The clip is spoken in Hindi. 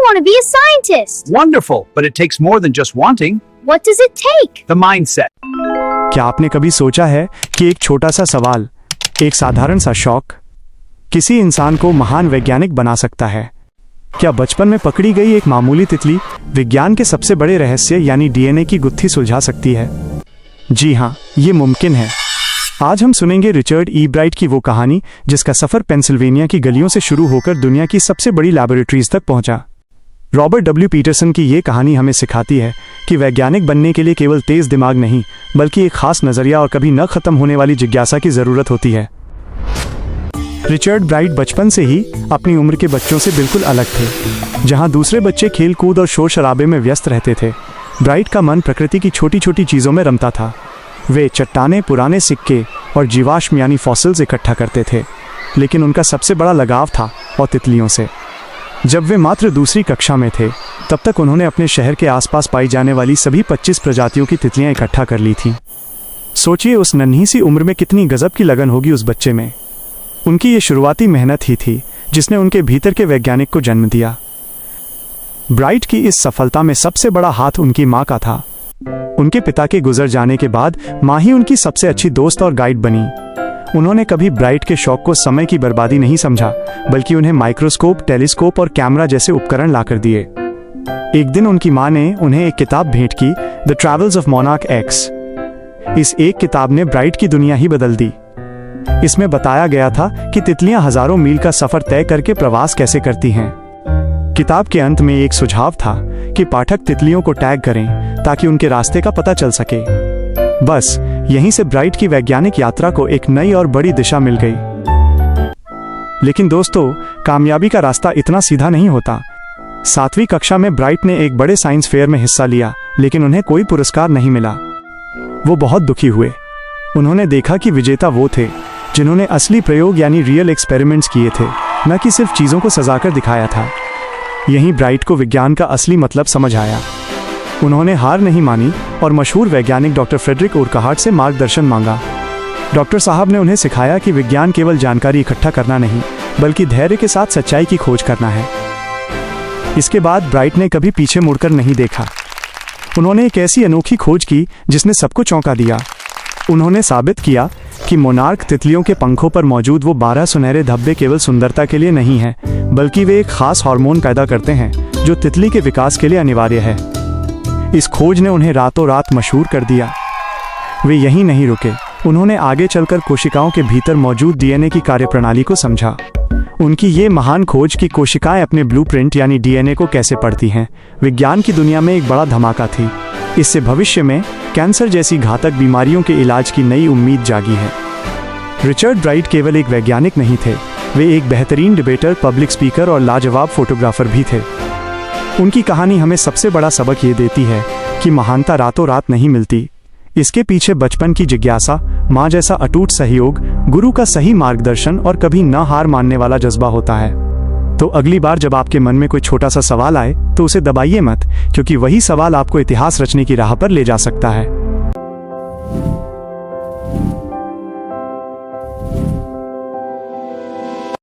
want to be a scientist. Wonderful, but it takes more than just wanting. What does it take? The mindset. क्या आपने कभी सोचा है कि एक छोटा सा सवाल, एक साधारण सा शौक किसी इंसान को महान वैज्ञानिक बना सकता है? क्या बचपन में पकड़ी गई एक मामूली तितली विज्ञान के सबसे बड़े रहस्य यानी डीएनए की गुत्थी सुलझा सकती है? जी हाँ, ये मुमकिन है। आज हम सुनेंगे रिचर्ड ई ब्राइट की वो कहानी जिसका सफर पेंसिल्वेनिया की गलियों से शुरू होकर दुनिया की सबसे बड़ी लैबोरेटरीज तक पहुंचा। रॉबर्ट डब्ल्यू पीटरसन की ये कहानी हमें सिखाती है कि वैज्ञानिक बनने के लिए केवल तेज दिमाग नहीं, बल्कि एक खास नजरिया और कभी न खत्म होने वाली जिज्ञासा की जरूरत होती है। रिचर्ड ब्राइट बचपन से ही अपनी उम्र के बच्चों से बिल्कुल अलग थे। जहां दूसरे बच्चे खेल कूद और शोर शराबे में व्यस्त रहते थे, ब्राइट का मन प्रकृति की छोटी छोटी चीज़ों में रमता था। वे चट्टानें, पुराने सिक्के और जीवाश्म यानी फॉसिल्स इकट्ठा करते थे, लेकिन उनका सबसे बड़ा लगाव था और तितलियों से। जब वे मात्र दूसरी कक्षा में थे, तब तक उन्होंने अपने शहर के आसपास पाई जाने वाली सभी 25 प्रजातियों की तितलियां इकट्ठा कर ली थीं। सोचिए उस नन्ही सी उम्र में कितनी गजब की लगन होगी उस बच्चे में। उनकी ये शुरुआती मेहनत ही थी जिसने उनके भीतर के वैज्ञानिक को जन्म दिया। ब्राइट की इस सफलता में सबसे बड़ा हाथ उनकी माँ का था। उनके पिता के गुजर जाने के बाद माँ ही उनकी सबसे अच्छी दोस्त और गाइड बनी। उन्होंने कभी ब्राइट के शौक को समय की बर्बादी नहीं समझा, बल्कि उन्हें माइक्रोस्कोप, टेलीस्कोप और कैमरा जैसे उपकरण लाकर दिए। एक दिन उनकी माँ ने उन्हें एक किताब भेंट की, the travels of monarch x. इस एक किताब ने ब्राइट की दुनिया ही बदल दी। इसमें बताया गया था कि तितलियां हजारों मील का सफर तय करके प्रवास कैसे करती हैं। किताब के अंत में एक सुझाव था कि पाठक तितलियों को टैग करें ताकि उनके रास्ते का पता चल सके। बस यहीं से ब्राइट की वैज्ञानिक यात्रा को एक नई और बड़ी दिशा मिल गई। लेकिन दोस्तों, कामयाबी का रास्ता इतना सीधा नहीं होता। 7वीं कक्षा में ब्राइट ने एक बड़े साइंस फेयर में हिस्सा लिया, लेकिन उन्हें कोई पुरस्कार नहीं मिला। वो बहुत दुखी हुए। उन्होंने देखा कि विजेता वो थे जिन्होंने असली प्रयोग यानी रियल एक्सपेरिमेंट्स किए थे, न कि सिर्फ चीज़ों को सजाकर दिखाया था। यहीं ब्राइट को विज्ञान का असली मतलब समझ आया। उन्होंने हार नहीं मानी और मशहूर वैज्ञानिक डॉक्टर फ्रेडरिक उरकहार्ट से मार्गदर्शन मांगा। डॉक्टर साहब ने उन्हें सिखाया कि विज्ञान केवल जानकारी इकट्ठा करना नहीं, बल्कि धैर्य के साथ सच्चाई की खोज करना है। इसके बाद ब्राइट ने कभी पीछे मुड़कर नहीं देखा। उन्होंने एक ऐसी अनोखी खोज की जिसने सबको चौंका दिया। उन्होंने साबित किया कि मोनार्क तितलियों के पंखों पर मौजूद वो 12 सुनहरे धब्बे केवल सुंदरता के लिए नहीं हैं, बल्कि वे एक खास हार्मोन पैदा करते हैं जो तितली के विकास के लिए अनिवार्य है। इस खोज ने उन्हें रातों रात मशहूर कर दिया। वे यहीं नहीं रुके। उन्होंने आगे चलकर कोशिकाओं के भीतर मौजूद डीएनए की कार्यप्रणाली को समझा। उनकी ये महान खोज कि कोशिकाएं अपने ब्लूप्रिंट यानी डीएनए को कैसे पढ़ती हैं, विज्ञान की दुनिया में एक बड़ा धमाका थी। इससे भविष्य में कैंसर जैसी घातक बीमारियों के इलाज की नई उम्मीद जागी है। रिचर्ड ब्राइट केवल एक वैज्ञानिक नहीं थे, वे एक बेहतरीन डिबेटर, पब्लिक स्पीकर और लाजवाब फोटोग्राफर भी थे। उनकी कहानी हमें सबसे बड़ा सबक ये देती है कि महानता रातों रात नहीं मिलती। इसके पीछे बचपन की जिज्ञासा, माँ जैसा अटूट सहयोग, गुरु का सही मार्गदर्शन और कभी न हार मानने वाला जज्बा होता है। तो अगली बार जब आपके मन में कोई छोटा सा सवाल आए तो उसे दबाइए मत, क्योंकि वही सवाल आपको इतिहास रचने की राह पर ले जा सकता है।